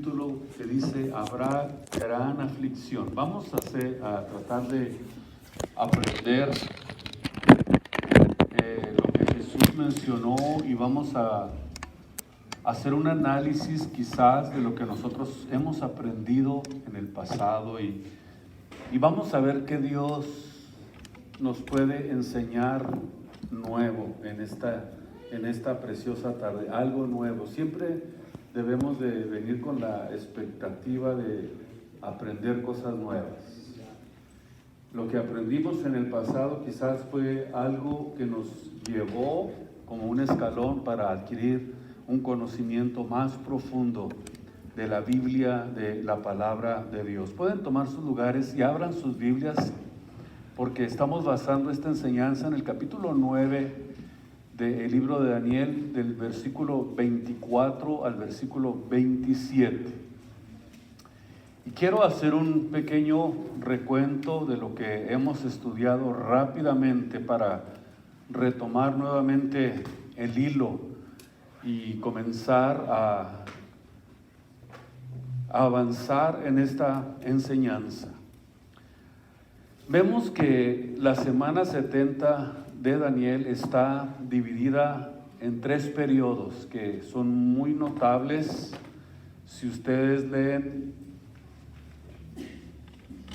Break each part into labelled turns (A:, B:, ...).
A: título que dice habrá gran aflicción. Vamos a tratar de aprender lo que Jesús mencionó y vamos a hacer un análisis quizás de lo que nosotros hemos aprendido en el pasado y vamos a ver qué Dios nos puede enseñar nuevo en esta preciosa tarde, algo nuevo. Siempre debemos de venir con la expectativa de aprender cosas nuevas. Lo que aprendimos en el pasado quizás fue algo que nos llevó como un escalón para adquirir un conocimiento más profundo de la Biblia, de la palabra de Dios. Pueden tomar sus lugares y abran sus Biblias, porque estamos basando esta enseñanza en el capítulo 9 del libro de Daniel, del versículo 24 al versículo 27. Y quiero hacer un pequeño recuento de lo que hemos estudiado rápidamente para retomar nuevamente el hilo y comenzar a avanzar en esta enseñanza. Vemos que la semana 70 de Daniel está dividida en 3 periodos que son muy notables. Si ustedes leen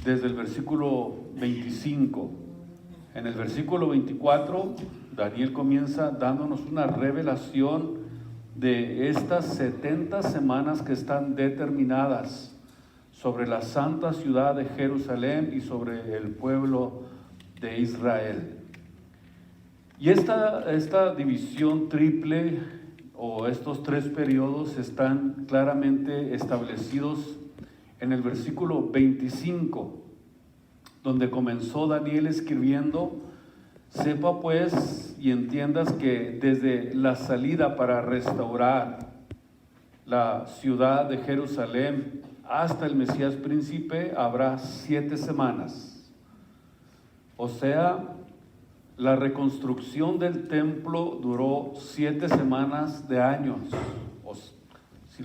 A: desde el versículo 25, en el versículo 24, Daniel comienza dándonos una revelación de estas 70 semanas que están determinadas sobre la santa ciudad de Jerusalén y sobre el pueblo de Israel. Y esta división triple o estos 3 periodos están claramente establecidos en el versículo 25, donde comenzó Daniel escribiendo: sepa pues y entiendas que desde la salida para restaurar la ciudad de Jerusalén hasta el Mesías príncipe habrá 7 semanas. O sea, la reconstrucción del templo duró 7 semanas de años. Si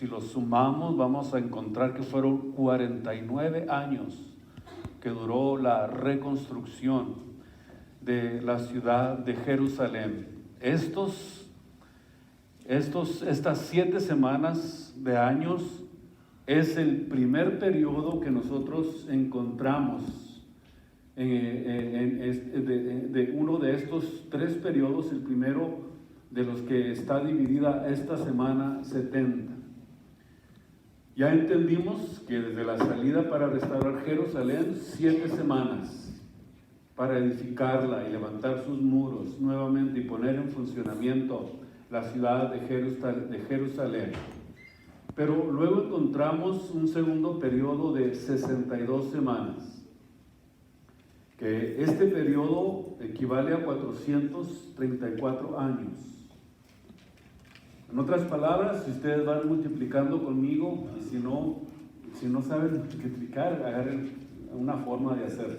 A: los sumamos, vamos a encontrar que fueron 49 años que duró la reconstrucción de la ciudad de Jerusalén. Estas 7 semanas de años es el primer periodo que nosotros encontramos de uno de estos 3 periodos, el primero de los que está dividida esta semana 70. Ya entendimos que desde la salida para restaurar Jerusalén, 7 semanas para edificarla y levantar sus muros nuevamente y poner en funcionamiento la ciudad de Jerusalén. Pero luego encontramos un segundo periodo de 62 semanas, que este periodo equivale a 434 años. En otras palabras, si ustedes van multiplicando conmigo, y si no saben multiplicar, agarren una forma de hacerlo,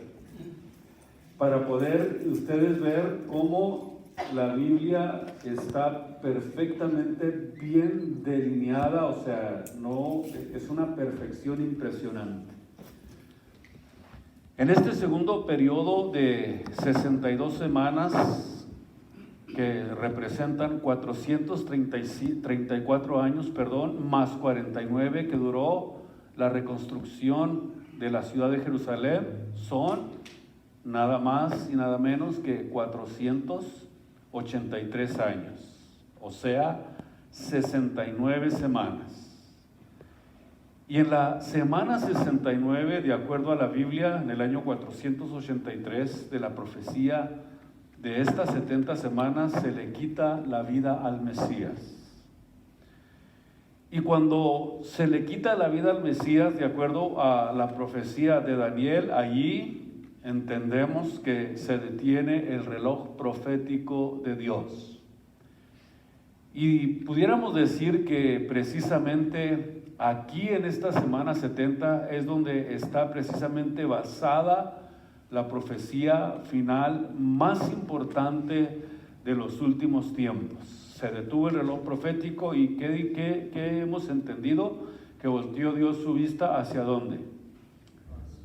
A: para poder ustedes ver cómo la Biblia está perfectamente bien delineada, o sea, no es una perfección impresionante. En este segundo periodo de 62 semanas, que representan 434 años, más 49 que duró la reconstrucción de la ciudad de Jerusalén, son nada más y nada menos que 483 años, o sea, 69 semanas. Y en la semana 69, de acuerdo a la Biblia, en el año 483 de la profecía de estas 70 semanas, se le quita la vida al Mesías. Y cuando se le quita la vida al Mesías, de acuerdo a la profecía de Daniel, allí entendemos que se detiene el reloj profético de Dios. Y pudiéramos decir que precisamente aquí en esta semana 70 es donde está precisamente basada la profecía final más importante de los últimos tiempos. Se detuvo el reloj profético y ¿qué hemos entendido? que volteó Dios su vista hacia ¿dónde?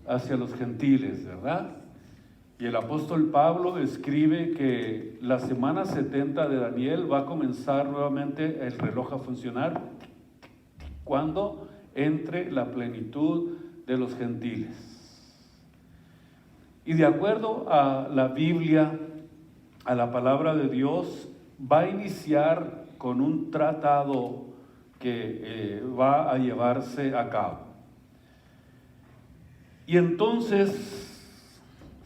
A: Hacia los gentiles, ¿verdad? Y el apóstol Pablo escribe que la semana 70 de Daniel va a comenzar nuevamente el reloj a funcionar cuando entre la plenitud de los gentiles. Y de acuerdo a la Biblia, a la palabra de Dios, va a iniciar con un tratado que va a llevarse a cabo. Y entonces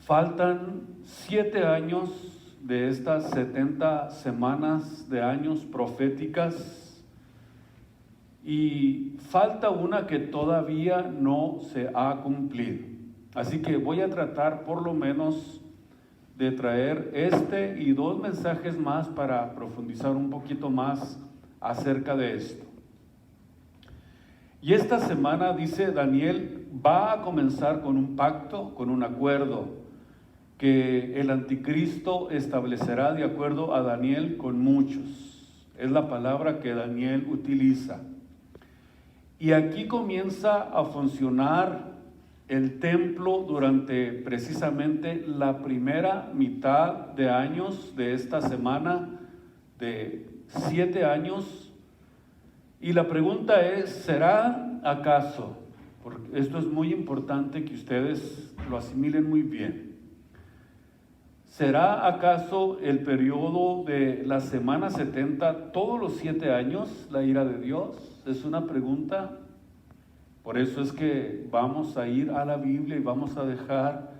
A: faltan 7 años de estas 70 semanas de años proféticas y falta una que todavía no se ha cumplido. Así que voy a tratar por lo menos de traer este y 2 mensajes más para profundizar un poquito más acerca de esto. Y esta semana, dice Daniel, va a comenzar con un pacto, con un acuerdo que el anticristo establecerá de acuerdo a Daniel con muchos. Es la palabra que Daniel utiliza. Y aquí comienza a funcionar el templo durante precisamente la primera mitad de años de esta semana de 7 años. Y la pregunta es, ¿será acaso? Porque esto es muy importante que ustedes lo asimilen muy bien. ¿Será acaso el periodo de la semana 70 todos los 7 años la ira de Dios? Es una pregunta. Por eso es que vamos a ir a la Biblia y vamos a dejar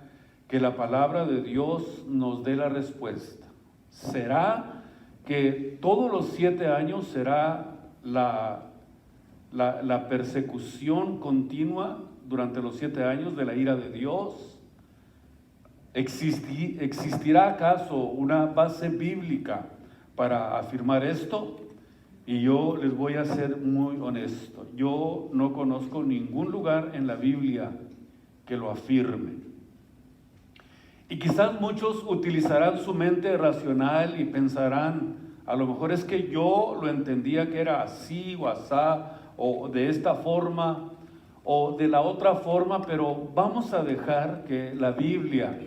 A: que la palabra de Dios nos dé la respuesta. ¿Será que todos los 7 años será la persecución continua durante los 7 años de la ira de Dios? ¿Existirá acaso una base bíblica para afirmar esto? Y yo les voy a ser muy honesto, yo no conozco ningún lugar en la Biblia que lo afirme. Y quizás muchos utilizarán su mente racional y pensarán, a lo mejor es que yo lo entendía que era así o asá, o de esta forma, o de la otra forma, pero vamos a dejar que la Biblia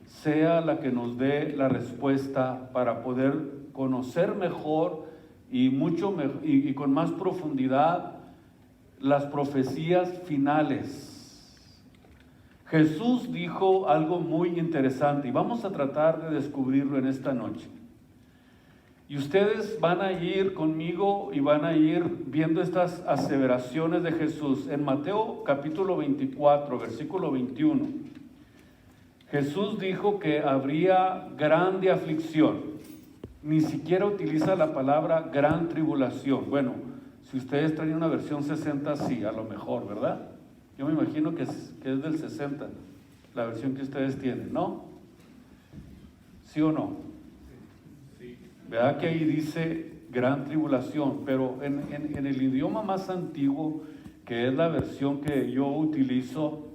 A: sea la que nos dé la respuesta para poder conocer mejor y con más profundidad las profecías finales. Jesús dijo algo muy interesante y vamos a tratar de descubrirlo en esta noche. Y ustedes van a ir conmigo y van a ir viendo estas aseveraciones de Jesús. En Mateo capítulo 24, versículo 21, Jesús dijo que habría grande aflicción. Ni siquiera utiliza la palabra gran tribulación. Bueno, si ustedes traen una versión 60, sí, a lo mejor, ¿verdad? Yo me imagino que es del 60, la versión que ustedes tienen, ¿no? ¿Sí o no? Sí. ¿Verdad que ahí dice gran tribulación? Pero en el idioma más antiguo, que es la versión que yo utilizo,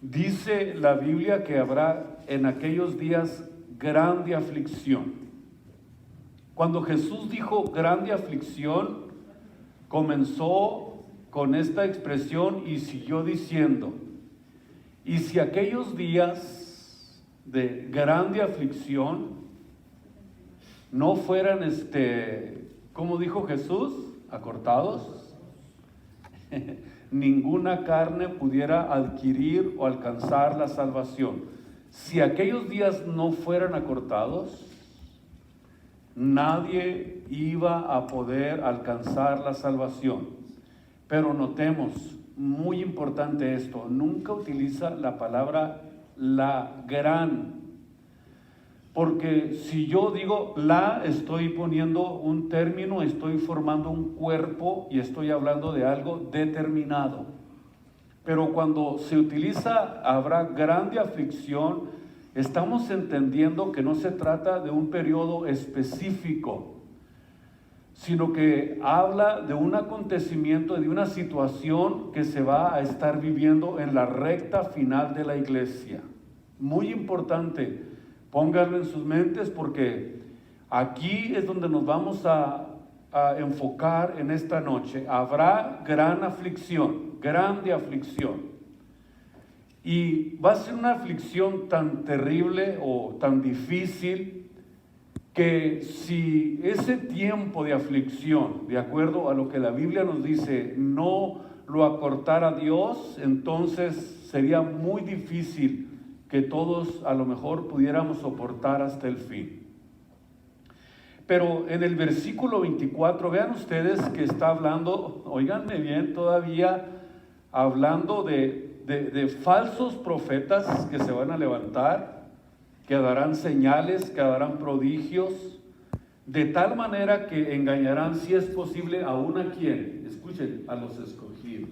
A: dice la Biblia que habrá en aquellos días grande aflicción. Cuando Jesús dijo grande aflicción, comenzó con esta expresión y siguió diciendo, y si aquellos días de grande aflicción no fueran, ¿cómo dijo Jesús? Acortados, ninguna carne pudiera adquirir o alcanzar la salvación. Si aquellos días no fueran acortados, nadie iba a poder alcanzar la salvación. Pero notemos, muy importante esto, nunca utiliza la palabra la gran. Porque si yo digo la, estoy poniendo un término, estoy formando un cuerpo y estoy hablando de algo determinado. Pero cuando se utiliza habrá grande aflicción, estamos entendiendo que no se trata de un periodo específico, sino que habla de un acontecimiento, de una situación que se va a estar viviendo en la recta final de la iglesia. Muy importante, pónganlo en sus mentes porque aquí es donde nos vamos a a enfocar en esta noche. Habrá gran aflicción, grande aflicción. Y va a ser una aflicción tan terrible o tan difícil que si ese tiempo de aflicción, de acuerdo a lo que la Biblia nos dice, no lo acortara Dios, entonces sería muy difícil que todos a lo mejor pudiéramos soportar hasta el fin. Pero en el versículo 24, vean ustedes que está hablando, óiganme bien, todavía hablando de falsos profetas que se van a levantar, que darán señales, que darán prodigios, de tal manera que engañarán, si es posible, aún a quien, escuchen, a los escogidos.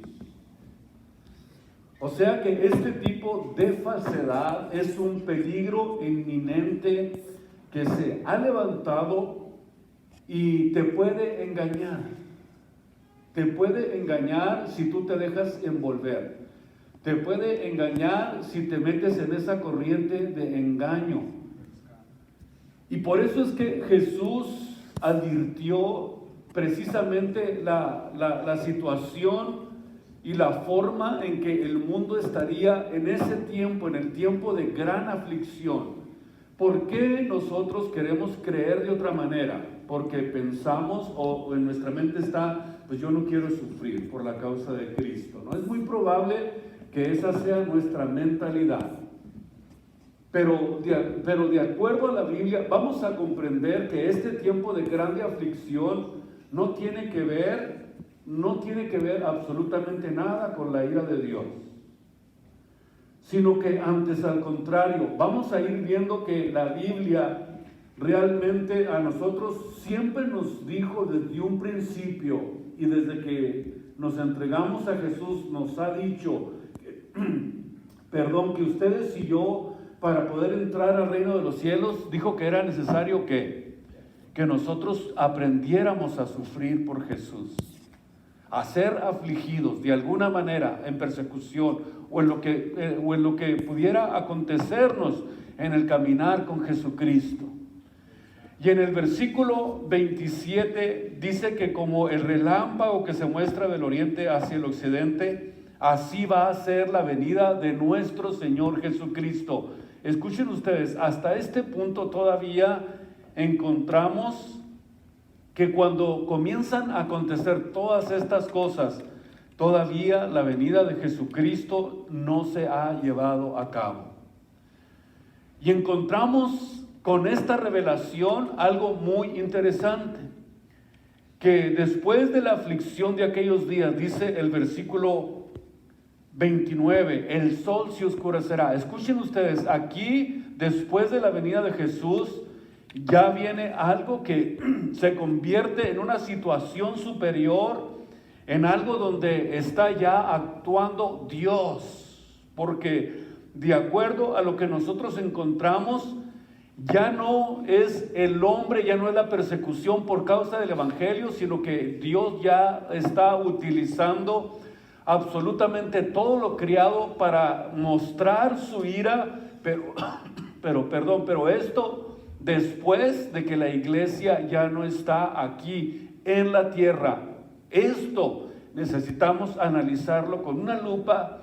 A: O sea que este tipo de falsedad es un peligro inminente que se ha levantado y te puede engañar. Te puede engañar si tú te dejas envolver. Te puede engañar si te metes en esa corriente de engaño. Y por eso es que Jesús advirtió precisamente la situación y la forma en que el mundo estaría en ese tiempo, en el tiempo de gran aflicción. ¿Por qué nosotros queremos creer de otra manera? Porque pensamos o en nuestra mente está, pues yo no quiero sufrir por la causa de Cristo, ¿no? Es muy probable que esa sea nuestra mentalidad. Pero de acuerdo a la Biblia, vamos a comprender que este tiempo de grande aflicción no tiene que ver absolutamente nada con la ira de Dios, sino que antes, al contrario, vamos a ir viendo que la Biblia realmente a nosotros siempre nos dijo desde un principio y desde que nos entregamos a Jesús nos ha dicho que ustedes y yo, para poder entrar al reino de los cielos, dijo que era necesario que nosotros aprendiéramos a sufrir por Jesús, a ser afligidos de alguna manera en persecución o en lo que pudiera acontecernos en el caminar con Jesucristo. Y en el versículo 27 dice que como el relámpago que se muestra del oriente hacia el occidente, así va a ser la venida de nuestro Señor Jesucristo. Escuchen ustedes, hasta este punto todavía encontramos que cuando comienzan a acontecer todas estas cosas, todavía la venida de Jesucristo no se ha llevado a cabo. Y encontramos con esta revelación algo muy interesante, que después de la aflicción de aquellos días, dice el versículo 29, el sol se oscurecerá. Escuchen ustedes, aquí después de la venida de Jesús, ya viene algo que se convierte en una situación superior, en algo donde está ya actuando Dios, porque de acuerdo a lo que nosotros encontramos, ya no es el hombre, ya no es la persecución por causa del evangelio, sino que Dios ya está utilizando absolutamente todo lo criado para mostrar su ira, pero esto después de que la iglesia ya no está aquí en la tierra. Esto necesitamos analizarlo con una lupa,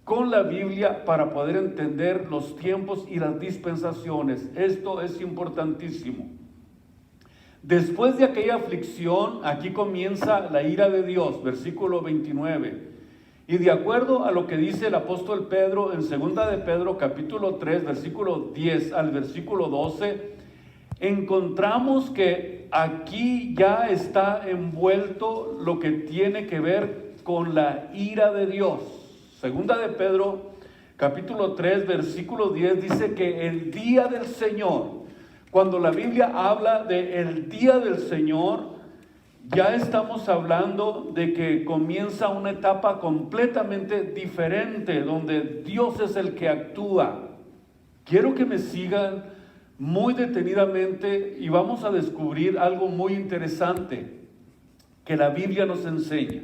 A: con la Biblia, para poder entender los tiempos y las dispensaciones. Esto es importantísimo. Después de aquella aflicción, aquí comienza la ira de Dios, versículo 29. Y de acuerdo a lo que dice el apóstol Pedro en 2 de Pedro, capítulo 3, versículo 10 al versículo 12, encontramos que aquí ya está envuelto lo que tiene que ver con la ira de Dios. 2 de Pedro, capítulo 3, versículo 10, dice que el día del Señor, cuando la Biblia habla de el día del Señor, ya estamos hablando de que comienza una etapa completamente diferente, donde Dios es el que actúa. Quiero que me sigan muy detenidamente y vamos a descubrir algo muy interesante que la Biblia nos enseña.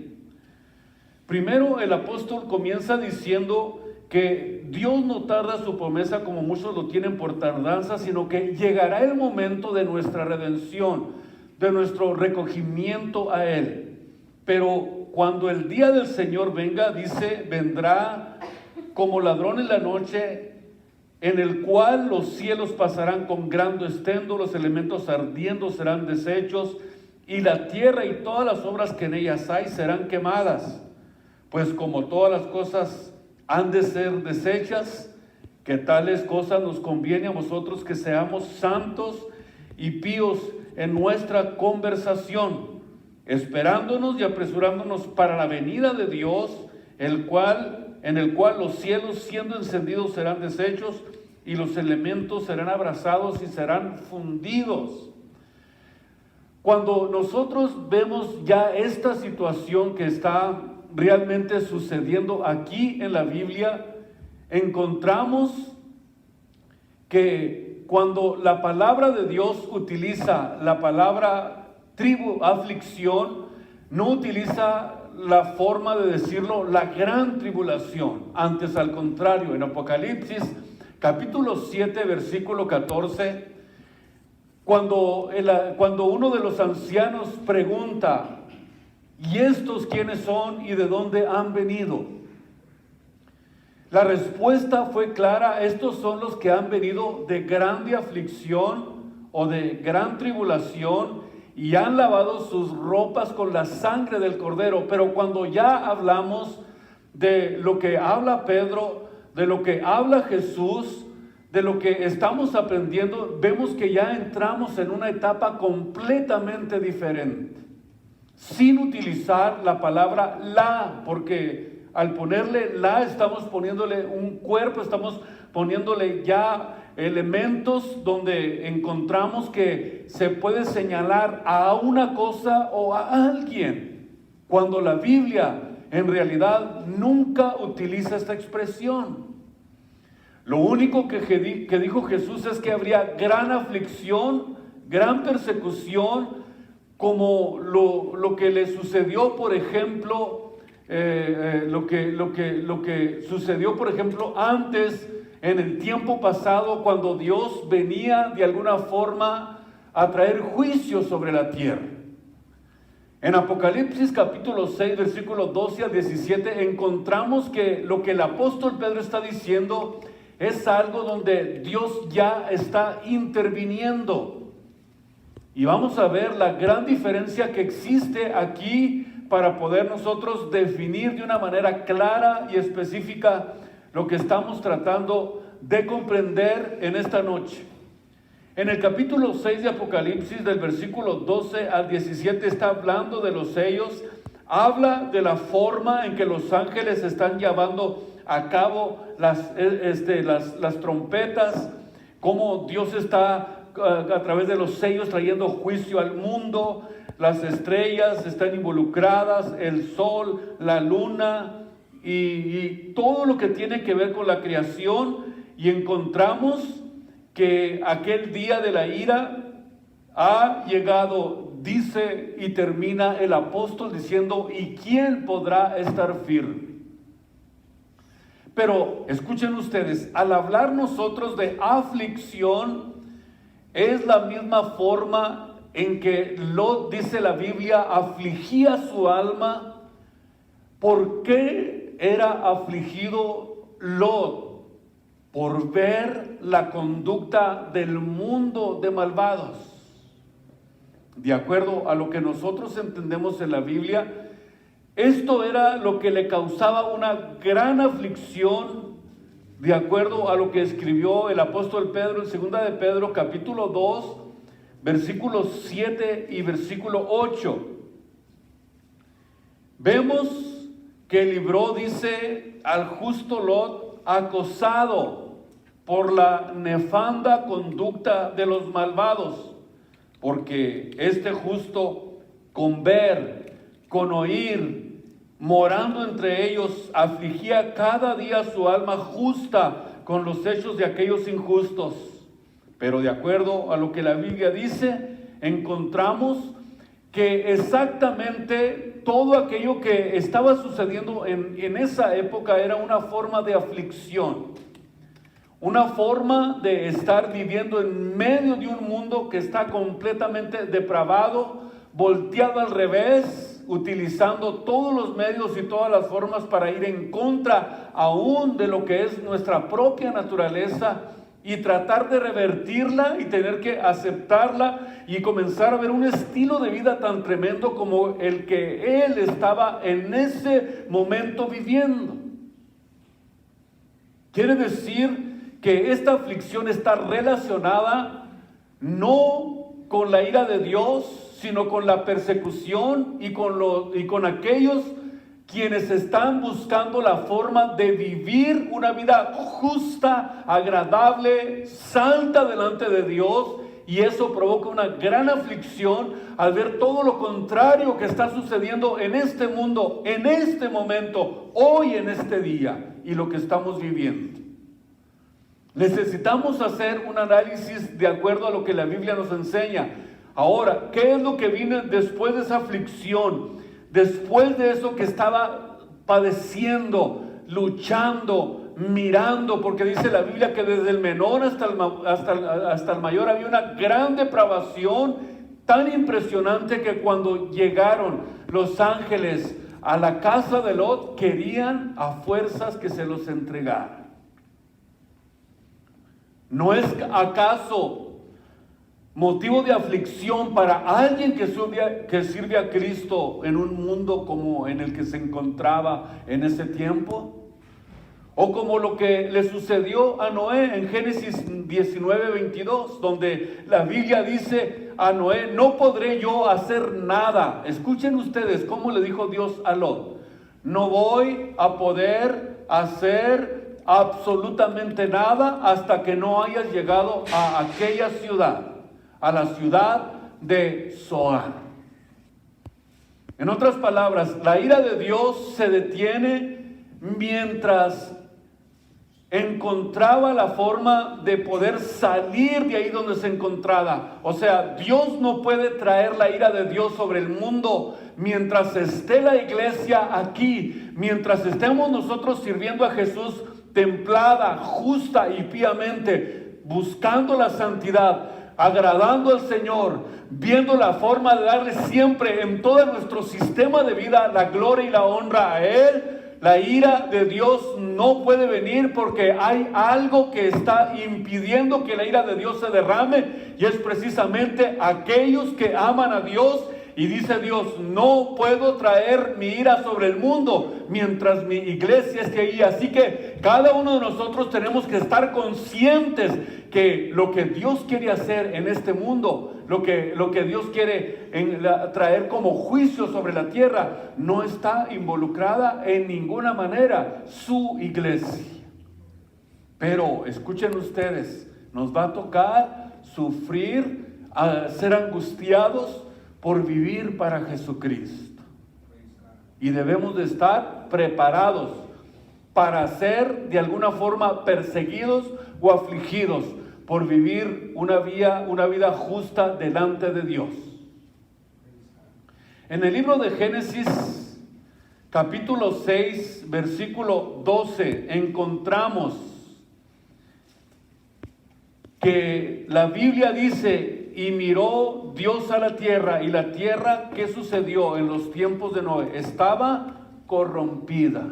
A: Primero, el apóstol comienza diciendo que Dios no tarda su promesa como muchos lo tienen por tardanza, sino que llegará el momento de nuestra redención, de nuestro recogimiento a Él. Pero cuando el día del Señor venga, dice, vendrá como ladrón en la noche, en el cual los cielos pasarán con gran estruendo, los elementos ardiendo serán deshechos, y la tierra y todas las obras que en ellas hay serán quemadas. Pues como todas las cosas han de ser deshechas, que tales cosas nos conviene a vosotros que seamos santos y píos en nuestra conversación, esperándonos y apresurándonos para la venida de Dios, en el cual los cielos siendo encendidos serán deshechos y los elementos serán abrasados y serán fundidos. Cuando nosotros vemos ya esta situación que está realmente sucediendo aquí en la Biblia, encontramos que cuando la palabra de Dios utiliza la palabra aflicción, no utiliza la forma de decirlo la gran tribulación. Antes, al contrario, en Apocalipsis capítulo 7 versículo 14, cuando uno de los ancianos pregunta, ¿y estos quiénes son y de dónde han venido? La respuesta fue clara: estos son los que han venido de grande aflicción o de gran tribulación y han lavado sus ropas con la sangre del Cordero. Pero cuando ya hablamos de lo que habla Pedro, de lo que habla Jesús, de lo que estamos aprendiendo, vemos que ya entramos en una etapa completamente diferente, sin utilizar la palabra la, porque al ponerle la estamos poniéndole un cuerpo, estamos poniéndole ya elementos donde encontramos que se puede señalar a una cosa o a alguien, cuando la Biblia en realidad nunca utiliza esta expresión. Lo único que dijo Jesús es que habría gran aflicción, gran persecución, como lo que le sucedió, por ejemplo, lo que sucedió, por ejemplo, antes, en el tiempo pasado, cuando Dios venía de alguna forma a traer juicio sobre la tierra. En Apocalipsis capítulo 6, versículos 12 al 17, encontramos que lo que el apóstol Pedro está diciendo es algo donde Dios ya está interviniendo. Y vamos a ver la gran diferencia que existe aquí para poder nosotros definir de una manera clara y específica lo que estamos tratando de comprender en esta noche. En el capítulo 6 de Apocalipsis, del versículo 12 al 17, está hablando de los sellos, habla de la forma en que los ángeles están llevando a cabo las trompetas, cómo Dios está a través de los sellos trayendo juicio al mundo. Las estrellas están involucradas, el sol, la luna y todo lo que tiene que ver con la creación, y encontramos que aquel día de la ira ha llegado, dice, y termina el apóstol diciendo: ¿y quién podrá estar firme? Pero escuchen ustedes, al hablar nosotros de aflicción, es la misma forma en que Lot, dice la Biblia, afligía su alma. ¿Por qué era afligido Lot? Por ver la conducta del mundo de malvados. De acuerdo a lo que nosotros entendemos en la Biblia, esto era lo que le causaba una gran aflicción, de acuerdo a lo que escribió el apóstol Pedro en 2 de Pedro capítulo 2, versículos 7 y versículo 8. Vemos que libró, dice, al justo Lot acosado por la nefanda conducta de los malvados, porque este justo con ver, con oír, morando entre ellos, afligía cada día su alma justa con los hechos de aquellos injustos. Pero de acuerdo a lo que la Biblia dice, encontramos que exactamente todo aquello que estaba sucediendo en esa época era una forma de aflicción. una forma de estar viviendo en medio de un mundo que está completamente depravado, volteado al revés, utilizando todos los medios y todas las formas para ir en contra aún de lo que es nuestra propia naturaleza y tratar de revertirla y tener que aceptarla y comenzar a ver un estilo de vida tan tremendo como el que él estaba en ese momento viviendo. Quiere decir que esta aflicción está relacionada no con la ira de Dios, sino con la persecución y con aquellos quienes están buscando la forma de vivir una vida justa, agradable, santa delante de Dios, y eso provoca una gran aflicción al ver todo lo contrario que está sucediendo en este mundo, en este momento, hoy en este día, y lo que estamos viviendo. Necesitamos hacer un análisis de acuerdo a lo que la Biblia nos enseña. Ahora, ¿qué es lo que viene después de esa aflicción? Después de eso que estaba padeciendo, luchando, mirando, porque dice la Biblia que desde el menor hasta el mayor había una gran depravación tan impresionante que cuando llegaron los ángeles a la casa de Lot, querían a fuerzas que se los entregara. ¿No es acaso motivo de aflicción para alguien que sirve a Cristo en un mundo como en el que se encontraba en ese tiempo? O como lo que le sucedió a Noé en Génesis 19:22, donde la Biblia dice a Noé: no podré yo hacer nada. Escuchen ustedes cómo le dijo Dios a Lot: no voy a poder hacer absolutamente nada hasta que no hayas llegado a aquella ciudad, a la ciudad de Zoar. En otras palabras, la ira de Dios se detiene mientras encontraba la forma de poder salir de ahí donde se encontraba. O sea, Dios no puede traer la ira de Dios sobre el mundo mientras esté la iglesia aquí, mientras estemos nosotros sirviendo a Jesús templada, justa y piamente, buscando la santidad, agradando al Señor, viendo la forma de darle siempre en todo nuestro sistema de vida la gloria y la honra a Él. La ira de Dios no puede venir porque hay algo que está impidiendo que la ira de Dios se derrame, y es precisamente aquellos que aman a Dios. Y dice Dios: no puedo traer mi ira sobre el mundo mientras mi iglesia esté ahí. Así que cada uno de nosotros tenemos que estar conscientes que lo que Dios quiere hacer en este mundo, lo que Dios quiere traer como juicio sobre la tierra, no está involucrada en ninguna manera su iglesia. Pero escuchen ustedes, nos va a tocar sufrir, ser angustiados por vivir para Jesucristo. Y debemos de estar preparados para ser de alguna forma perseguidos o afligidos por vivir una vida justa delante de Dios. En el libro de Génesis, capítulo 6, versículo 12, encontramos que la Biblia dice: y miró Dios a la tierra, y la tierra, ¿qué sucedió en los tiempos de Noé? Estaba corrompida.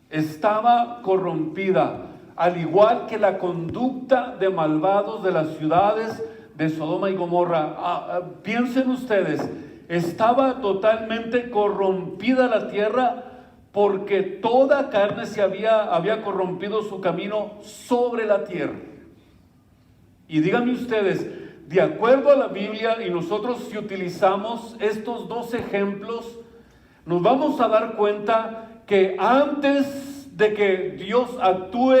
A: Estaba corrompida, al igual que la conducta de malvados de las ciudades de Sodoma y Gomorra. Piensen ustedes, estaba totalmente corrompida la tierra porque toda carne se había corrompido su camino sobre la tierra. Y díganme ustedes, de acuerdo a la Biblia, y nosotros si utilizamos estos dos ejemplos, nos vamos a dar cuenta que antes de que Dios actúe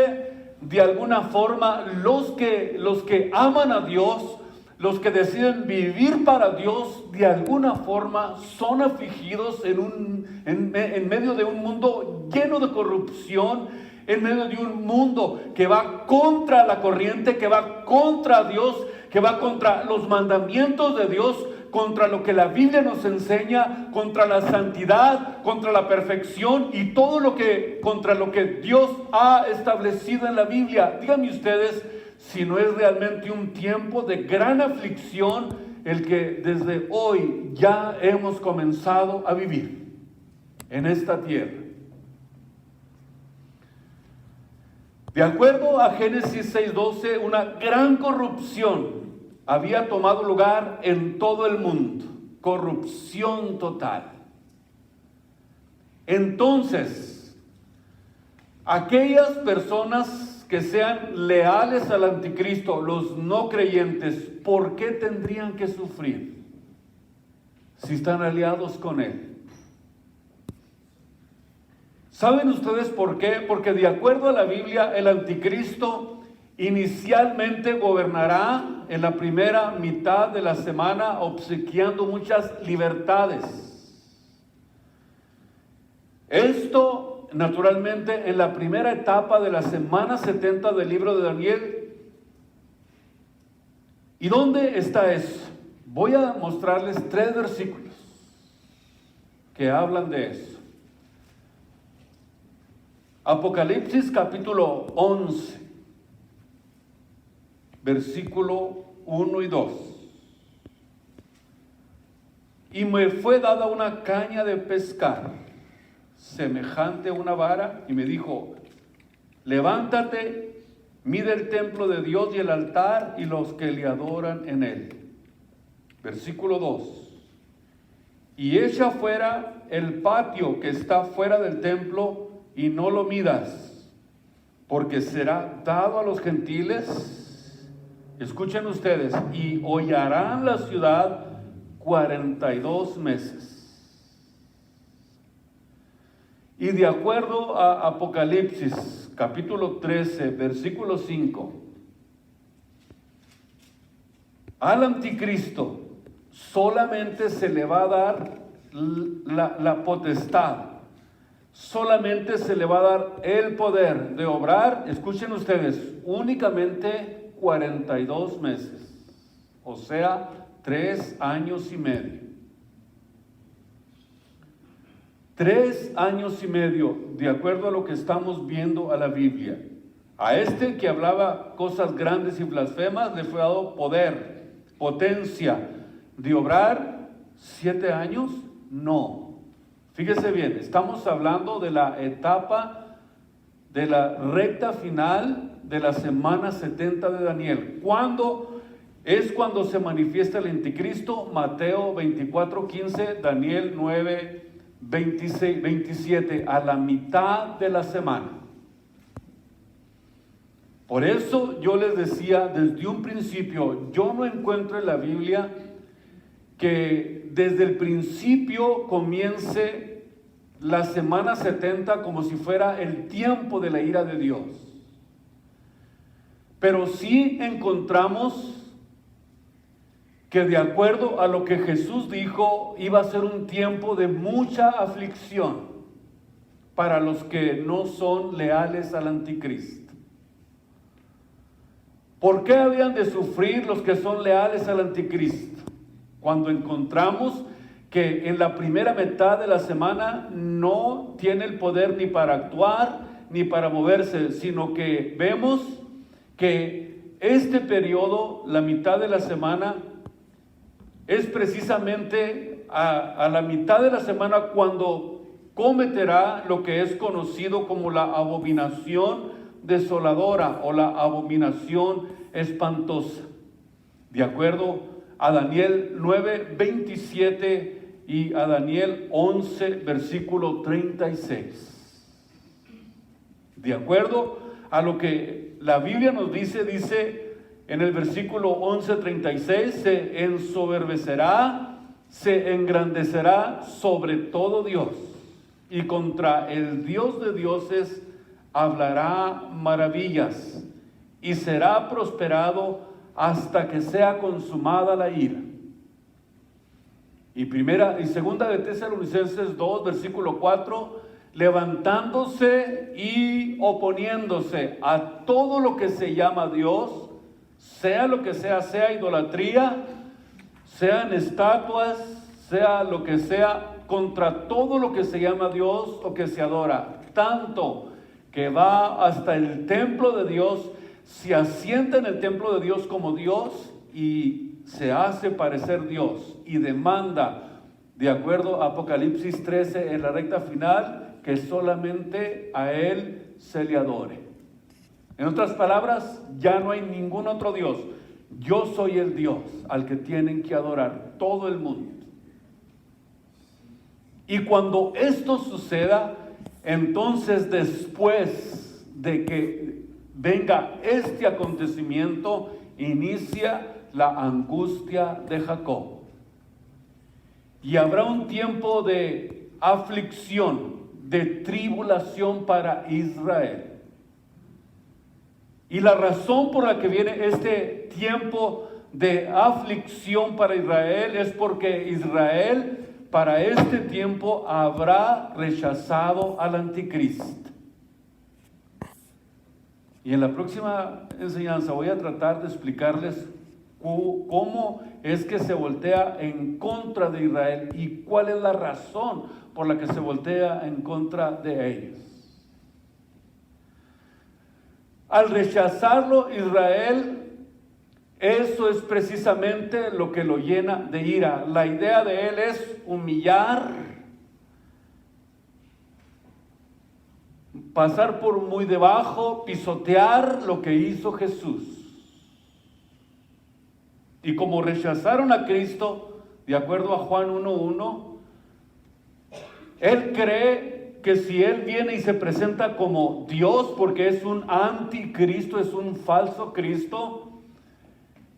A: de alguna forma, los que aman a Dios, los que deciden vivir para Dios, de alguna forma son afligidos en medio de un mundo lleno de corrupción, en medio de un mundo que va contra la corriente, que va contra Dios, que va contra los mandamientos de Dios. contra lo que la Biblia nos enseña, contra la santidad, contra la perfección y todo lo que, contra lo que Dios ha establecido en la Biblia. Díganme ustedes si no es realmente un tiempo de gran aflicción el que desde hoy ya hemos comenzado a vivir en esta tierra. De acuerdo a Génesis 6:12, una gran corrupción había tomado lugar en todo el mundo. Corrupción total. Entonces, aquellas personas que sean leales al anticristo, los no creyentes, ¿por qué tendrían que sufrir si están aliados con él? ¿Saben ustedes por qué? Porque de acuerdo a la Biblia, el anticristo inicialmente gobernará en la primera mitad de la semana, obsequiando muchas libertades. Esto, naturalmente, en la primera etapa de la semana 70 del libro de Daniel. ¿Y dónde está eso? Voy a mostrarles 3 versículos que hablan de eso. Apocalipsis capítulo 11, versículo 1 y 2. Y me fue dada una caña de pescar, semejante a una vara, y me dijo: levántate, mide el templo de Dios y el altar y los que le adoran en él. Versículo 2. Y echa fuera el patio que está fuera del templo, y no lo midas, porque será dado a los gentiles. Escuchen ustedes, y hollarán la ciudad 42 meses. Y de acuerdo a Apocalipsis, capítulo 13, versículo 5, al anticristo solamente se le va a dar la potestad. Solamente se le va a dar el poder de obrar, escuchen ustedes, únicamente 42 meses, o sea, 3 años y medio. 3 años y medio, de acuerdo a lo que estamos viendo a la Biblia. A este que hablaba cosas grandes y blasfemas le fue dado poder, potencia de obrar. 7 años, no. Fíjese bien, estamos hablando de la etapa, de la recta final de la semana 70 de Daniel. ¿Cuándo es cuando se manifiesta el anticristo? Mateo 24:15, Daniel 9:26-27, a la mitad de la semana. Por eso yo les decía desde un principio, yo no encuentro en la Biblia que desde el principio comience la semana 70 como si fuera el tiempo de la ira de Dios. Pero sí encontramos que de acuerdo a lo que Jesús dijo, iba a ser un tiempo de mucha aflicción para los que no son leales al anticristo. ¿Por qué habían de sufrir los que son leales al anticristo? Cuando encontramos que en la primera mitad de la semana no tiene el poder ni para actuar ni para moverse, sino que vemos que este periodo, la mitad de la semana, es precisamente a la mitad de la semana cuando cometerá lo que es conocido como la abominación desoladora o la abominación espantosa. De acuerdo a Daniel 9:27 y a Daniel 11, versículo 36. De acuerdo a lo que la Biblia nos dice en el versículo 11:36, se ensoberbecerá, se engrandecerá sobre todo Dios, y contra el Dios de dioses hablará maravillas, y será prosperado hasta que sea consumada la ira. Y segunda de Tesalonicenses 2, versículo 4, levantándose y oponiéndose a todo lo que se llama Dios, sea lo que sea idolatría, sean estatuas, sea lo que sea, contra todo lo que se llama Dios o que se adora, tanto que va hasta el templo de Dios, se asienta en el templo de Dios como Dios y se hace parecer Dios y demanda, de acuerdo a Apocalipsis 13 en la recta final, que solamente a Él se le adore. En otras palabras, ya no hay ningún otro Dios. Yo soy el Dios al que tienen que adorar todo el mundo. Y cuando esto suceda, entonces después de que venga este acontecimiento, inicia la angustia de Jacob. Y habrá un tiempo de aflicción, de tribulación para Israel. Y la razón por la que viene este tiempo de aflicción para Israel es porque Israel para este tiempo habrá rechazado al anticristo. Y en la próxima enseñanza voy a tratar de explicarles cómo es que se voltea en contra de Israel y cuál es la razón por la que se voltea en contra de ellos. Al rechazarlo Israel, eso es precisamente lo que lo llena de ira. La idea de él es humillar, pasar por muy debajo, pisotear lo que hizo Jesús. Y como rechazaron a Cristo, de acuerdo a Juan 1:1, él cree que si él viene y se presenta como Dios, porque es un anticristo, es un falso Cristo,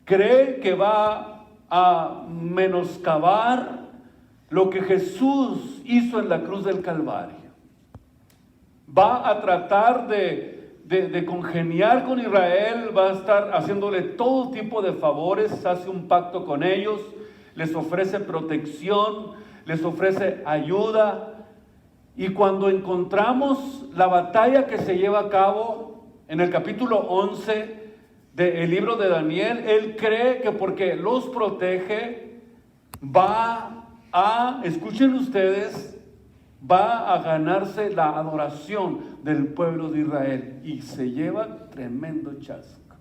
A: cree que va a menoscabar lo que Jesús hizo en la cruz del Calvario. Va a tratar de congeniar con Israel, va a estar haciéndole todo tipo de favores, hace un pacto con ellos, les ofrece protección, les ofrece ayuda. Y cuando encontramos la batalla que se lleva a cabo en el capítulo 11 del libro de Daniel, él cree que porque los protege va a, escuchen ustedes, va a ganarse la adoración del pueblo de Israel y se lleva tremendo chasco,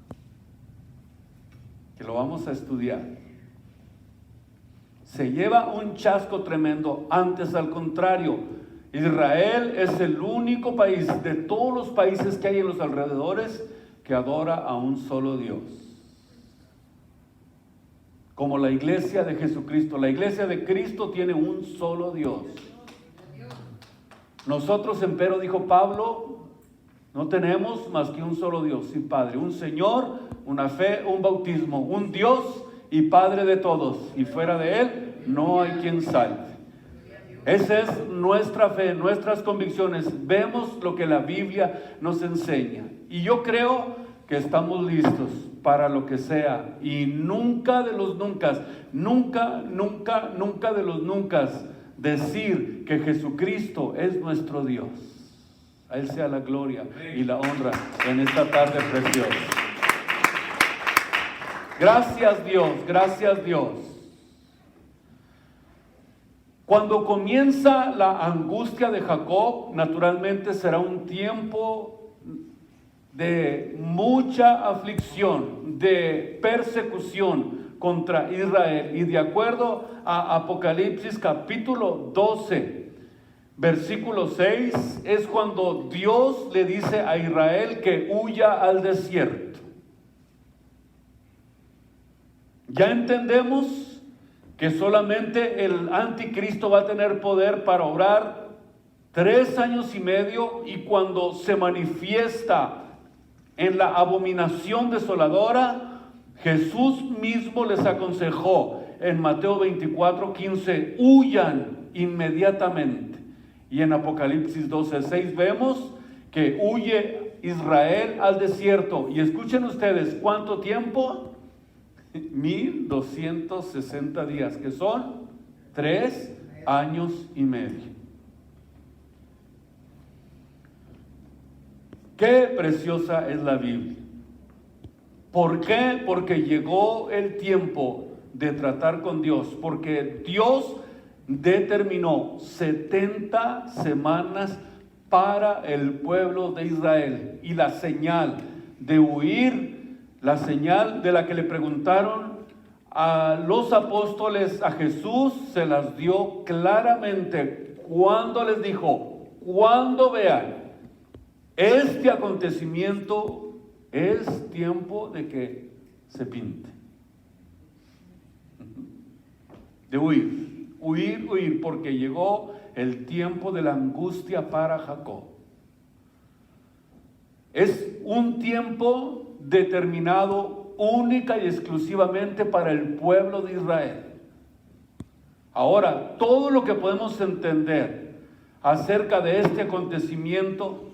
A: que lo vamos a estudiar. Se lleva un chasco tremendo. Antes, al contrario, Israel es el único país de todos los países que hay en los alrededores que adora a un solo Dios. Como la iglesia de Jesucristo. La iglesia de Cristo tiene un solo Dios. Nosotros, empero, dijo Pablo, no tenemos más que un solo Dios y Padre, un Señor, una fe, un bautismo, un Dios y Padre de todos, y fuera de Él no hay quien salve. Esa es nuestra fe, nuestras convicciones. Vemos lo que la Biblia nos enseña. Y yo creo que estamos listos para lo que sea. Y nunca de los nunca, nunca de los nunca, decir que Jesucristo es nuestro Dios. A Él sea la gloria y la honra en esta tarde preciosa. Gracias Dios, gracias Dios. Cuando comienza la angustia de Jacob, naturalmente será un tiempo de mucha aflicción, de persecución contra Israel. Y de acuerdo a Apocalipsis capítulo 12, versículo 6, es cuando Dios le dice a Israel que huya al desierto. Ya entendemos que solamente el anticristo va a tener poder para obrar 3 años y medio, y cuando se manifiesta en la abominación desoladora, Jesús mismo les aconsejó en Mateo 24:15, huyan inmediatamente. Y en Apocalipsis 12:6 vemos que huye Israel al desierto. Y escuchen ustedes, ¿cuánto tiempo? 1260 días, que son 3 años y medio. Qué preciosa es la Biblia. ¿Por qué? Porque llegó el tiempo de tratar con Dios, porque Dios determinó 70 semanas para el pueblo de Israel, y la señal de huir, la señal de la que le preguntaron a los apóstoles a Jesús, se las dio claramente cuando les dijo: cuando vean este acontecimiento, es tiempo de que se pinte, de huir, porque llegó el tiempo de la angustia para Jacob. Es un tiempo determinado única y exclusivamente para el pueblo de Israel. Ahora, todo lo que podemos entender acerca de este acontecimiento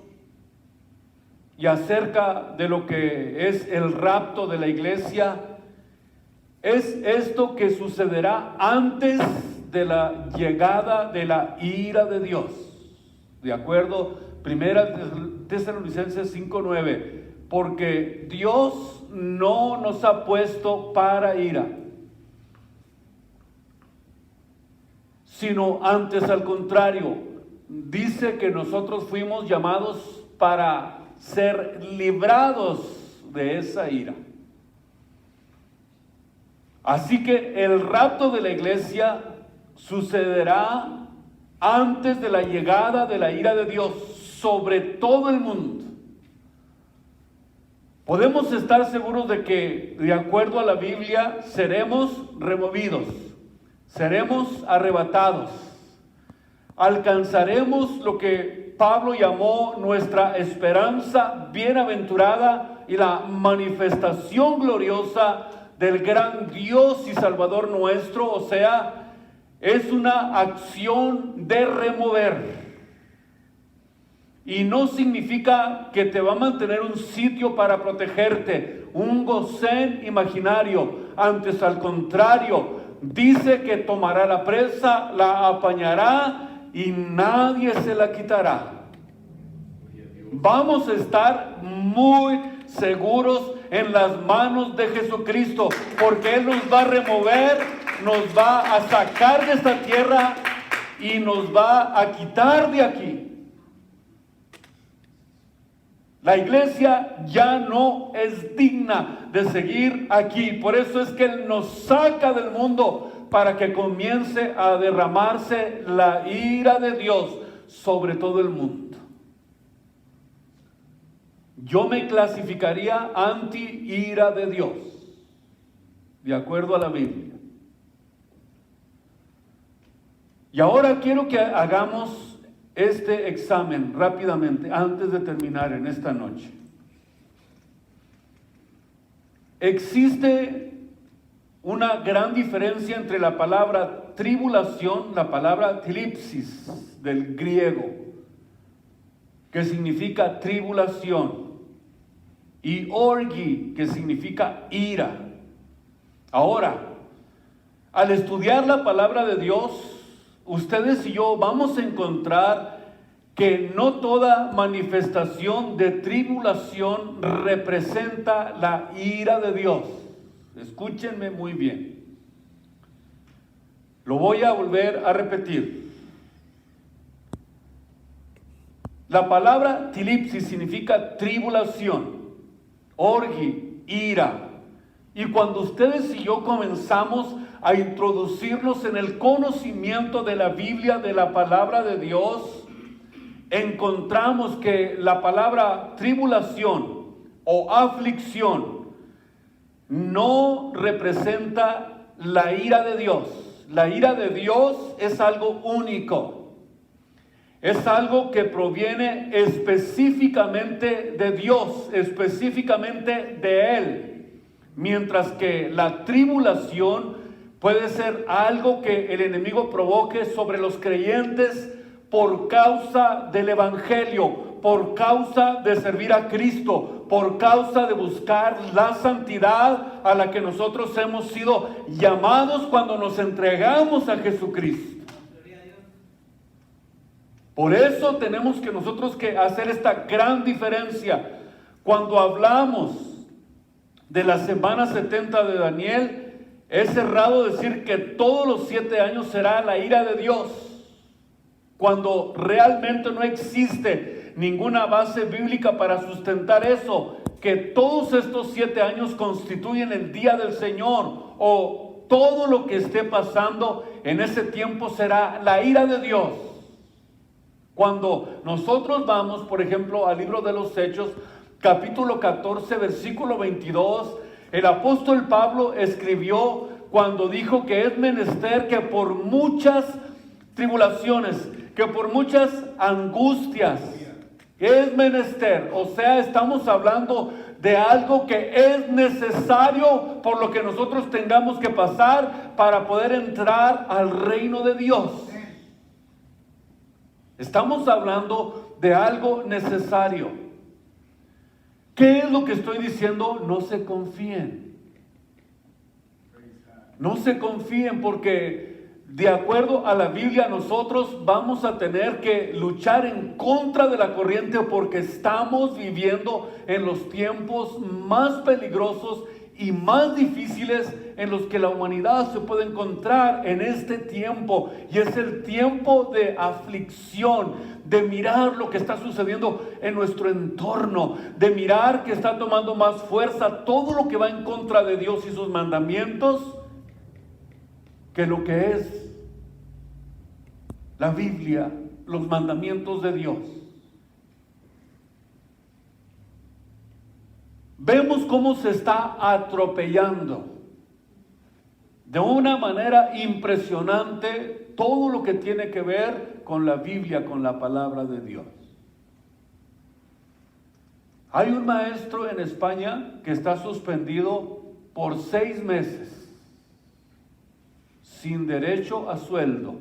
A: y acerca de lo que es el rapto de la iglesia, es esto que sucederá antes de la llegada de la ira de Dios. De acuerdo, 1 Tesalonicenses 5:9, porque Dios no nos ha puesto para ira, sino antes al contrario, dice que nosotros fuimos llamados para ser librados de esa ira. Así que el rapto de la iglesia sucederá antes de la llegada de la ira de Dios sobre todo el mundo. Podemos estar seguros de que, de acuerdo a la Biblia, seremos removidos, seremos arrebatados, alcanzaremos lo que Pablo llamó nuestra esperanza bienaventurada y la manifestación gloriosa del gran Dios y Salvador nuestro. O sea, es una acción de remover. Y no significa que te va a mantener un sitio para protegerte, un Gosén imaginario. Antes, al contrario, dice que tomará la presa, la apañará y nadie se la quitará. Vamos a estar muy seguros en las manos de Jesucristo, porque Él nos va a remover, nos va a sacar de esta tierra y nos va a quitar de aquí. La iglesia ya no es digna de seguir aquí. Por eso es que Él nos saca del mundo, para que comience a derramarse la ira de Dios sobre todo el mundo. Yo me clasificaría anti-ira de Dios, de acuerdo a la Biblia. Y ahora quiero que hagamos este examen rápidamente antes de terminar en esta noche. Existe una gran diferencia entre la palabra tribulación, la palabra thlipsis del griego, que significa tribulación, y orgi, que significa ira. Ahora, al estudiar la palabra de Dios, ustedes y yo vamos a encontrar que no toda manifestación de tribulación representa la ira de Dios. Escúchenme muy bien. Lo voy a volver a repetir. La palabra thlipsis significa tribulación, orgi, ira. Y cuando ustedes y yo comenzamos a introducirnos en el conocimiento de la Biblia, de la palabra de Dios, encontramos que la palabra tribulación o aflicción no representa la ira de Dios. La ira de Dios es algo único. Es algo que proviene específicamente de Dios, específicamente de Él. Mientras que la tribulación puede ser algo que el enemigo provoque sobre los creyentes por causa del evangelio, por causa de servir a Cristo, por causa de buscar la santidad a la que nosotros hemos sido llamados cuando nos entregamos a Jesucristo. Por eso tenemos que nosotros que hacer esta gran diferencia. Cuando hablamos de la semana 70 de Daniel, Es errado decir que todos los 7 años será la ira de Dios, cuando realmente no existe ninguna base bíblica para sustentar eso, que todos estos 7 años constituyen el día del Señor, o todo lo que esté pasando en ese tiempo será la ira de Dios. Cuando nosotros vamos, por ejemplo, al libro de los Hechos, capítulo 14, versículo 22, el apóstol Pablo escribió cuando dijo que es menester que por muchas tribulaciones, que por muchas angustias, es menester, o sea, estamos hablando de algo que es necesario por lo que nosotros tengamos que pasar para poder entrar al reino de Dios. Estamos hablando de algo necesario. ¿Qué es lo que estoy diciendo? No se confíen. No se confíen, porque de acuerdo a la Biblia nosotros vamos a tener que luchar en contra de la corriente, porque estamos viviendo en los tiempos más peligrosos y más difíciles en los que la humanidad se puede encontrar en este tiempo. Y es el tiempo de aflicción, de mirar lo que está sucediendo en nuestro entorno, de mirar que está tomando más fuerza todo lo que va en contra de Dios y sus mandamientos, que lo que es la Biblia, los mandamientos de Dios. Vemos cómo se está atropellando de una manera impresionante todo lo que tiene que ver con la Biblia, con la palabra de Dios. Hay un maestro en España que está suspendido por 6 meses, sin derecho a sueldo,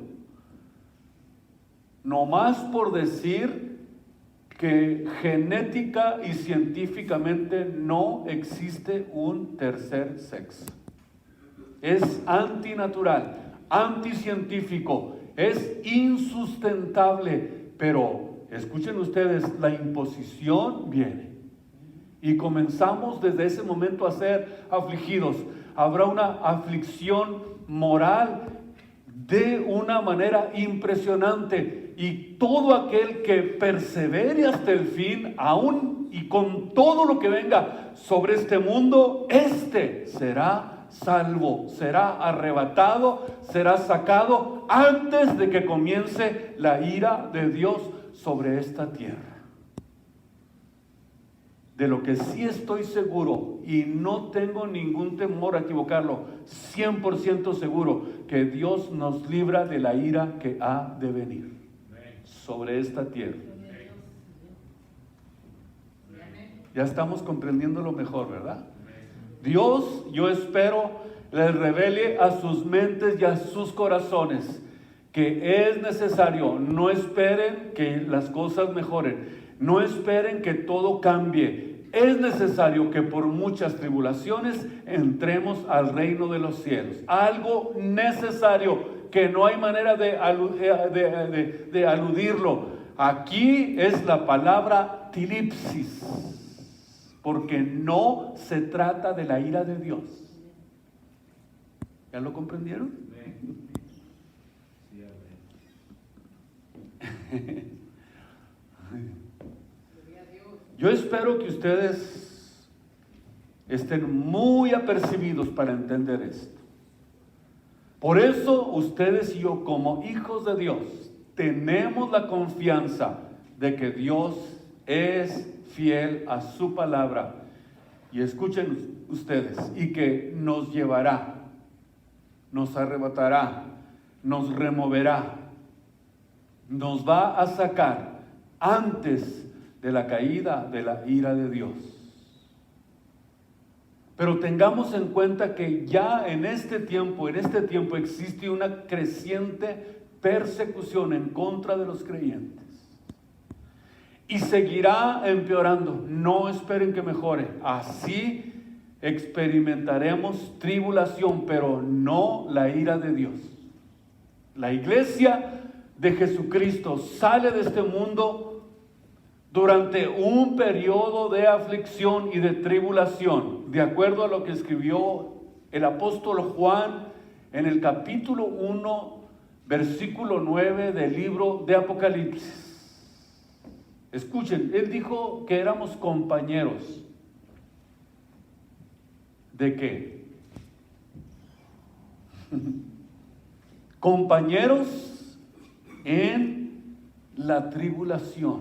A: nomás por decir que genética y científicamente no existe un tercer sexo. Es antinatural, anticientífico, es insustentable. Pero escuchen ustedes, la imposición viene y comenzamos desde ese momento a ser afligidos. Habrá una aflicción moral de una manera impresionante, y todo aquel que persevere hasta el fin, aún y con todo lo que venga sobre este mundo, este será salvo, será arrebatado, será sacado antes de que comience la ira de Dios sobre esta tierra. De lo que sí estoy seguro, y no tengo ningún temor a equivocarlo, 100% seguro, que Dios nos libra de la ira que ha de venir sobre esta tierra. Ya estamos comprendiéndolo mejor, ¿verdad? Dios, yo espero, les revele a sus mentes y a sus corazones que es necesario. No esperen que las cosas mejoren, no esperen que todo cambie. Es necesario que por muchas tribulaciones entremos al reino de los cielos. Algo necesario que no hay manera de aludirlo. Aquí es la palabra tilipsis, porque no se trata de la ira de Dios. ¿Ya lo comprendieron? Yo espero que ustedes estén muy apercibidos para entender esto. Por eso ustedes y yo, como hijos de Dios, tenemos la confianza de que Dios es fiel a su palabra. Y escuchen ustedes, y que nos llevará, nos arrebatará, nos removerá, nos va a sacar antes de la caída de la ira de Dios. Pero tengamos en cuenta que ya en este tiempo existe una creciente persecución en contra de los creyentes. Y seguirá empeorando. No esperen que mejore. Así experimentaremos tribulación, pero no la ira de Dios. La iglesia de Jesucristo sale de este mundo durante un periodo de aflicción y de tribulación, de acuerdo a lo que escribió el apóstol Juan en el capítulo 1, versículo 9 del libro de Apocalipsis. Escuchen, él dijo que éramos compañeros. ¿De qué? Compañeros en la tribulación,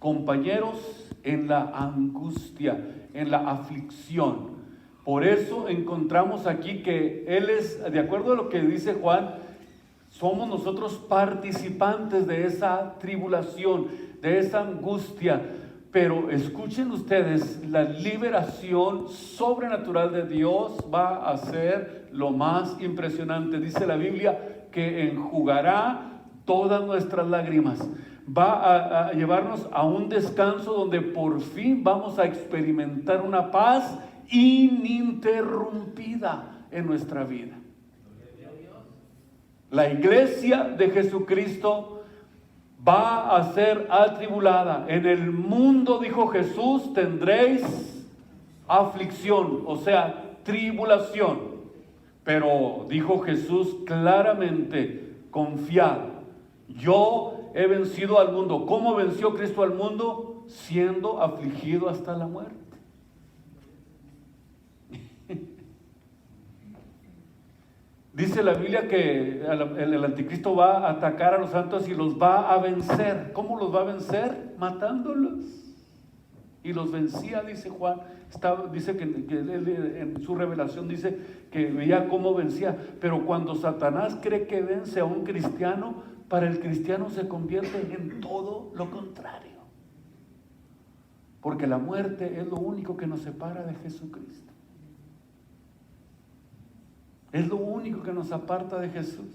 A: compañeros en la angustia, en la aflicción. Por eso encontramos aquí que Él es, de acuerdo a lo que dice Juan, somos nosotros participantes de esa tribulación, de esa angustia. Pero escuchen ustedes, la liberación sobrenatural de Dios va a ser lo más impresionante. Dice la Biblia que enjugará todas nuestras lágrimas. Va a llevarnos a un descanso donde por fin vamos a experimentar una paz ininterrumpida en nuestra vida. La iglesia de Jesucristo va a ser atribulada. En el mundo, dijo Jesús, tendréis aflicción, o sea, tribulación. Pero dijo Jesús claramente, confiad, yo he vencido al mundo. ¿Cómo venció Cristo al mundo? Siendo afligido hasta la muerte. Dice la Biblia que el anticristo va a atacar a los santos y los va a vencer. ¿Cómo los va a vencer? Matándolos. Y los vencía, dice Juan. Dice que él, en su revelación dice que veía cómo vencía. Pero cuando Satanás cree que vence a un cristiano, para el cristiano se convierte en todo lo contrario. Porque la muerte es lo único que nos separa de Jesucristo. Es lo único que nos aparta de Jesús.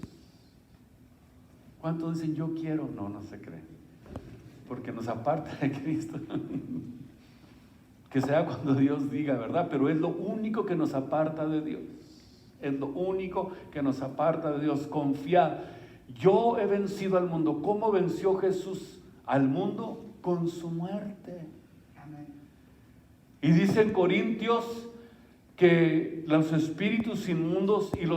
A: ¿Cuántos dicen yo quiero? No, no se cree. Porque nos aparta de Cristo. Que sea cuando Dios diga, ¿verdad? Pero es lo único que nos aparta de Dios. Es lo único que nos aparta de Dios. Confiad. Yo he vencido al mundo. ¿Cómo venció Jesús al mundo? Con su muerte. Amén. Y dice en Corintios que los espíritus inmundos y el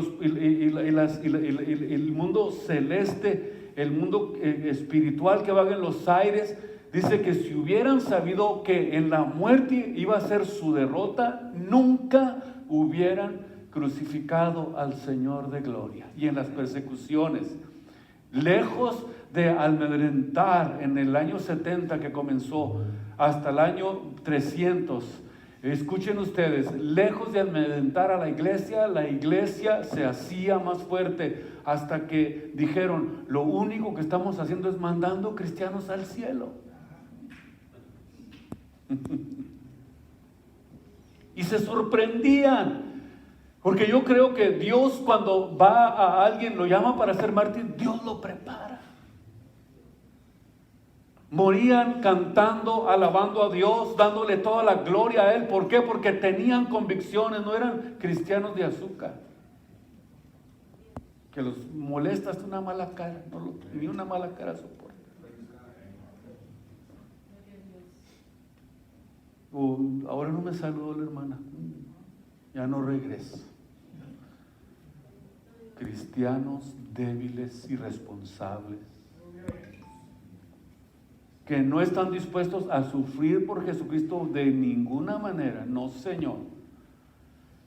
A: mundo celeste, el mundo espiritual que vaga en los aires, dice que si hubieran sabido que en la muerte iba a ser su derrota, nunca hubieran crucificado al Señor de gloria. Y en las persecuciones, lejos de amedrentar en el año 70 que comenzó hasta el año 300, escuchen ustedes, lejos de amedrentar a la iglesia se hacía más fuerte hasta que dijeron, lo único que estamos haciendo es mandando cristianos al cielo. Y se sorprendían, porque yo creo que Dios cuando va a alguien, lo llama para ser mártir, Dios lo prepara. Morían cantando, alabando a Dios, dándole toda la gloria a Él. ¿Por qué? Porque tenían convicciones, no eran cristianos de azúcar. Que los molesta hasta una mala cara, ni una mala cara soporta. Ahora no me saludó la hermana, ya no regreso. Cristianos débiles, irresponsables, que no están dispuestos a sufrir por Jesucristo de ninguna manera, no, Señor.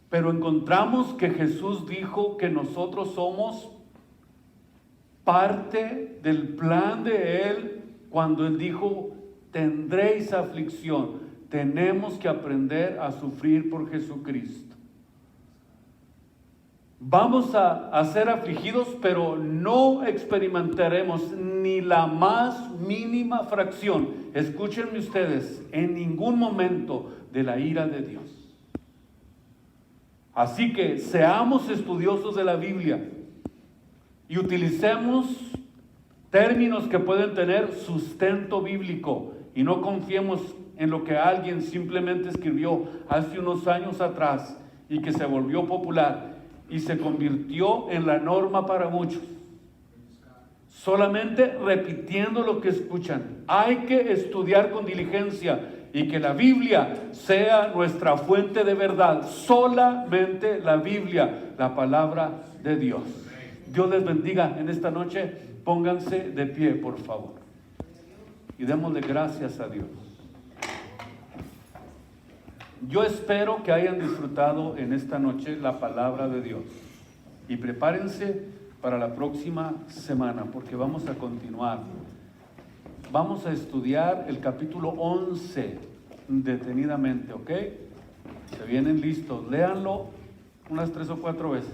A: Pero encontramos que Jesús dijo que nosotros somos parte del plan de Él cuando Él dijo, tendréis aflicción. Tenemos que aprender a sufrir por Jesucristo. Vamos a ser afligidos, pero no experimentaremos ni la más mínima fracción, escúchenme ustedes, en ningún momento de la ira de Dios. Así que seamos estudiosos de la Biblia y utilicemos términos que pueden tener sustento bíblico y no confiemos en lo que alguien simplemente escribió hace unos años atrás y que se volvió popular y se convirtió en la norma para muchos. Solamente repitiendo lo que escuchan. Hay que estudiar con diligencia y que la Biblia sea nuestra fuente de verdad, solamente la Biblia, la palabra de Dios. Dios les bendiga en esta noche. Pónganse de pie, por favor, y démosle gracias a Dios. Yo espero que hayan disfrutado en esta noche la palabra de Dios, y prepárense para la próxima semana, porque vamos a continuar. Vamos a estudiar el capítulo 11 detenidamente, ¿ok? Se vienen listos, léanlo unas 3 o 4 veces.